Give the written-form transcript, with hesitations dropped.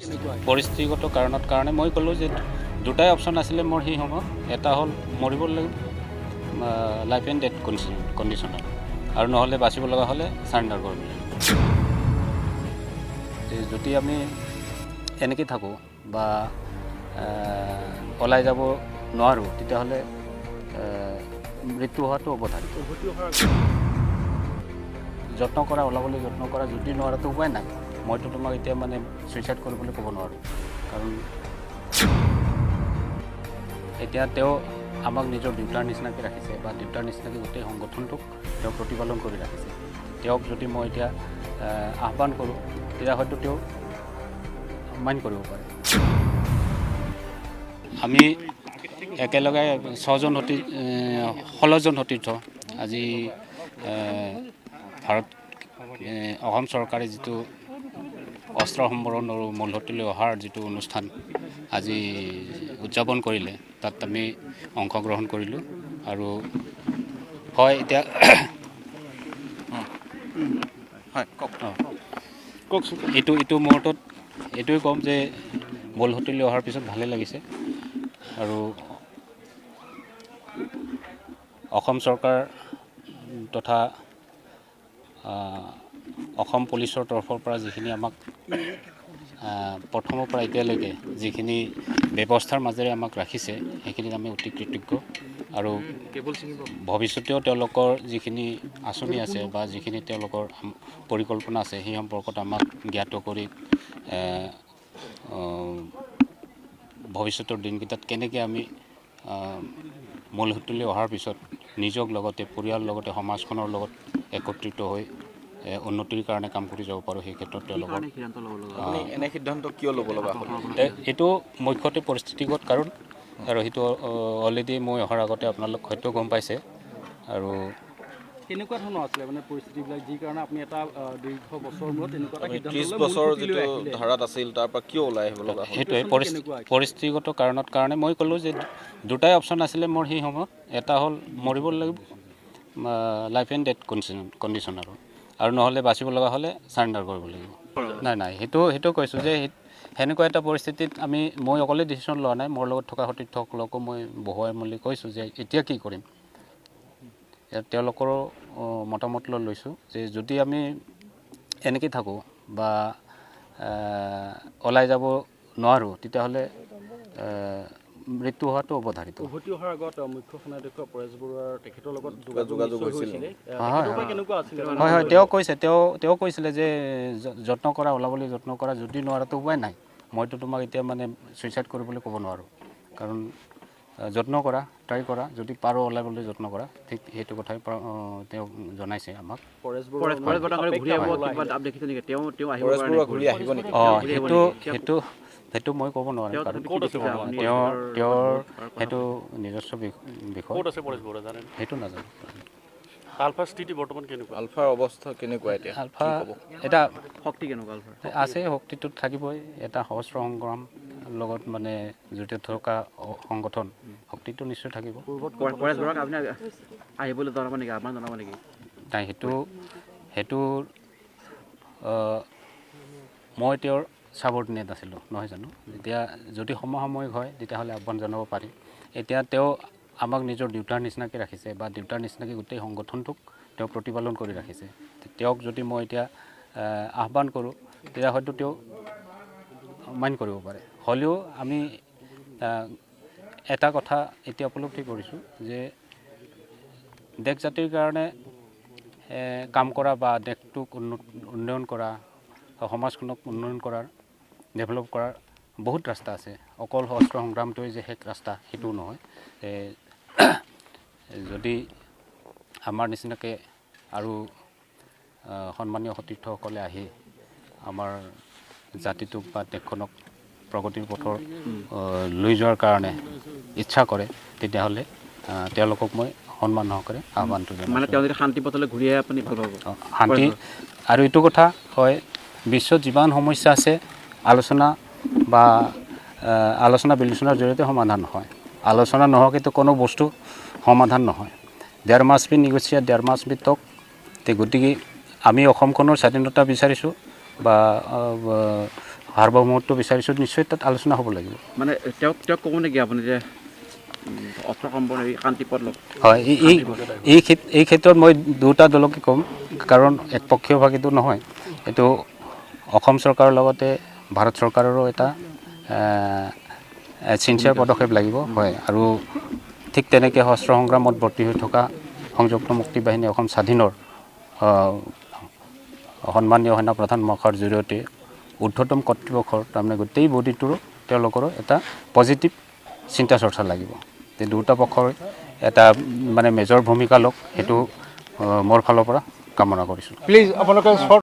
পৰিস্থিতিগত কাৰণে মই ক'লোঁ যে দুটাই অপশ্যন আছিলে মোৰ সেই সময়ত। এটা হ'ল মৰিব লাগিব, লাইফ এণ্ড ডেথ কণ্ডিশ্যনত, আৰু নহ'লে বাচিব লগা হ'লে চাৰেণ্ডাৰ কৰিব লাগিব। যদি আমি এনেকৈ থাকোঁ বা ওলাই যাব নোৱাৰোঁ, তেতিয়াহ'লে মৃত্যু হোৱাটো অৱধাৰিত। যত্ন কৰা, ওলাবলৈ যত্ন কৰা, যদি নোৱাৰাতো উপায় নাই। মইতো তোমাক এতিয়া মানে ছুইচাইড কৰিবলৈ ক'ব নোৱাৰোঁ, কাৰণ এতিয়া তেওঁ আমাক নিজৰ দেউতাৰ নিচিনাকৈ ৰাখিছে বা দেউতাৰ নিচিনাকৈ গোটেই সংগঠনটোক তেওঁ প্ৰতিপালন কৰি ৰাখিছে। তেওঁক যদি মই এতিয়া আহ্বান কৰোঁ, তেতিয়া হয়তো তেওঁ মাইণ্ড কৰিব পাৰে। আমি একেলগে 16জন সতীৰ্থ আজি অসম চৰকাৰে যিটো অস্ত্ৰ সম্বৰণ আৰু মূলসুঁতিলৈ অহাৰ যিটো অনুষ্ঠান আজি উদযাপন কৰিলে, তাত আমি অংশগ্ৰহণ কৰিলোঁ। আৰু হয়, এতিয়া কওকচোন। এইটো মুহূৰ্তত এইটোৱে ক'ম যে মূলসুঁতিলৈ অহাৰ পিছত ভালেই লাগিছে। আৰু অসম চৰকাৰ তথা অসম পুলিচৰ তৰফৰ পৰা যিখিনি আমাক প্ৰথমৰ পৰা এতিয়ালৈকে যিখিনি ব্যৱস্থাৰ মাজেৰে আমাক ৰাখিছে, সেইখিনিত আমি অতি কৃতজ্ঞ। আৰু ভৱিষ্যতেও তেওঁলোকৰ যিখিনি আঁচনি আছে বা যিখিনি তেওঁলোকৰ পৰিকল্পনা আছে, সেই সম্পৰ্কত আমাক জ্ঞাত কৰি ভৱিষ্যতৰ দিনকেইটাত কেনেকৈ আমি মূলসুঁতিলৈ অহাৰ পিছত নিজক লগতে পৰিয়ালৰ লগতে সমাজখনৰ লগত একত্ৰিত হৈ উন্নতিৰ কাৰণে কাম কৰি যাব পাৰোঁ, সেই ক্ষেত্ৰত তেওঁলোকৰ এনে সিদ্ধান্ত কিয় ল'ব লগা হ'ল? এইটো মুখ্যতে পৰিস্থিতিগত কাৰণ, আৰু সেইটো অলৰেডি মই অহাৰ আগতে আপোনালোক হয়তো গম পাইছে। আৰু কেনেকুৱা ধৰণৰ আছিলে মানে পৰিস্থিতিবিলাক, যি কাৰণে আপুনি এটা দীৰ্ঘ বছৰ মূৰত এনেকুৱা এটা 30 বছৰ যিটো ধাৰাত আছিল, তাৰ পৰা কিয় ওলাই আহিব লগা হ'ল? সেইটোৱে পৰিস্থিতিগত কাৰণে মই ক'লোঁ যে দুটাই অপশ্যন আছিলে মোৰ সেই সময়ত। এটা হ'ল মৰিব লাগিব, লাইফ এণ্ড ডেথ কণ্ডিশ্যন, আৰু নহ'লে বাচিব লগা হ'লে চাৰেণ্ডাৰ কৰিব লাগিব। নাই, সেইটো কৈছোঁ যে সেনেকুৱা এটা পৰিস্থিতিত মই অকলে ডিচিশ্যন লোৱা নাই। মোৰ লগত থকা সতীৰ্থসকলকো মই বহুৱাই মেলি কৈছোঁ যে এতিয়া কি কৰিম। তেওঁলোকৰো মতামত লৈছোঁ যে যদি আমি এনেকৈ থাকোঁ বা ওলাই যাব নোৱাৰোঁ, তেতিয়াহ'লে মৃত্যু হোৱাটো অৱধাৰিত। উভতি অহাৰ আগত মুখ্য সেনাধ্যক্ষ পৰেশ বৰুৱাৰ তেখেতৰ লগত যোগাযোগ হৈছিল। হয়, তেওঁ কৈছিলে যে যত্ন কৰা, ওলাবলৈ যত্ন কৰা, যদি নোৱাৰাতো উপায় নাই। মইতো তোমাক এতিয়া মানে ছুইচাইড কৰিবলৈ ক'ব নোৱাৰোঁ, কাৰণ যত্ন কৰা, ট্ৰাই কৰা, যদি পাৰোঁ ওলাবলৈ যত্ন কৰা। ঠিক সেইটো কথাই তেওঁ জনাইছে আমাক। সেইটো মই ক'ব নোৱাৰিম, কাৰণ তেওঁৰ সেইটো নিজস্ব বিষয়, সেইটো নাজানো। আলফাৰ স্থিতি বৰ্তমান কেনেকুৱা? আলফাৰ অৱস্থা কেনেকুৱা এতিয়া? আলফা এটা শক্তি কেনেকুৱা আলফাৰ? আছে, শক্তিটো থাকিবই। এটা সশস্ত্ৰ সংগ্ৰাম লগত মানে জড়িত থকা সংগঠন, শক্তিটো নিশ্চয় থাকিব। আহিবলৈ জনাব নেকি, আহ্বান জনাব নেকি? নাই, সেইটো মই তেওঁৰ ছাবৰ্ডিনেট আছিলোঁ, নহয় জানো। এতিয়া যদি সমসাময়িক হয়, তেতিয়াহ'লে আহ্বান জনাব পাৰি। এতিয়া তেওঁ আমাক নিজৰ দেউতাৰ নিচিনাকৈ ৰাখিছে বা দেউতাৰ নিচিনাকৈ গোটেই সংগঠনটোক তেওঁ প্ৰতিপালন কৰি ৰাখিছে। তেওঁক যদি মই এতিয়া আহ্বান কৰোঁ, তেতিয়া হয়তো তেওঁ মাইণ্ড কৰিব পাৰে। হ'লেও আমি এটা কথা এতিয়া উপলব্ধি কৰিছোঁ যে দেশ জাতিৰ কাৰণে কাম কৰা বা দেশটোক উন্নয়ন কৰা, সমাজখনক উন্নয়ন কৰাৰ, ডেভেলপ কৰাৰ বহুত ৰাস্তা আছে। অকল সশস্ত্ৰ সংগ্ৰামটোৱে যে শেষ ৰাস্তা, সেইটোও নহয়। যদি আমাৰ নিচিনাকৈ আৰু সন্মানীয় সতীৰ্থসকলে আহি আমাৰ জাতিটোক বা দেশখনক প্ৰগতিৰ পথৰ লৈ যোৱাৰ কাৰণে ইচ্ছা কৰে, তেতিয়াহ'লে তেওঁলোকক মই সন্মান সহকাৰে আহ্বানটো জনাম। মানে তেওঁ যদি শান্তি পথলৈ ঘূৰি আহে আপুনি ভাল পাব? শান্তি, আৰু এইটো কথা হয়, বিশ্বত যিমান সমস্যা আছে আলোচনা বিলোচনাৰ জৰিয়তে সমাধান হয়। আলোচনা নোহোৱাকৈতো কোনো বস্তু সমাধান নহয়। দেৰ মাছ বি নিগচিয়েট, দেৰ মাছ বি টক। গতিকে আমি অসমখনৰ স্বাধীনতা বিচাৰিছোঁ বা সাৰ্বভৌমত্ব বিচাৰিছোঁ, নিশ্চয় তাত আলোচনা হ'ব লাগিব। মানে তেওঁক ক'ব নেকি আপুনি যে অস্ত্ৰ সম্পন্ন এই শান্তিপথ লগ হয়, এই ক্ষেত্ৰত মই দুটা দলকে ক'ম, কাৰণ একপক্ষীয়ভাৱেতো নহয়। এইটো অসম চৰকাৰৰ লগতে ভাৰত চৰকাৰৰো এটা ছিনচিয়াৰ পদক্ষেপ লাগিব। হয়, আৰু ঠিক তেনেকৈ অস্ত্ৰ সংগ্ৰামত ভৰ্তি হৈ থকা সংযুক্ত মুক্তি বাহিনী অসম স্বাধীনৰ সন্মানীয় সেনাপ্ৰধান মহাশয়ৰ জৰিয়তে ঊৰ্ধ্বতম কৰ্তৃপক্ষৰ তাৰমানে গোটেই বডিটোৰো তেওঁলোকৰো এটা পজিটিভ চিন্তা চৰ্চা লাগিব। যে দুটা পক্ষৰ এটা মানে মেজৰ ভূমিকা লওক, সেইটো মোৰ ফালৰ পৰা কামনা কৰিছোঁ। প্লিজ আপোনালোকে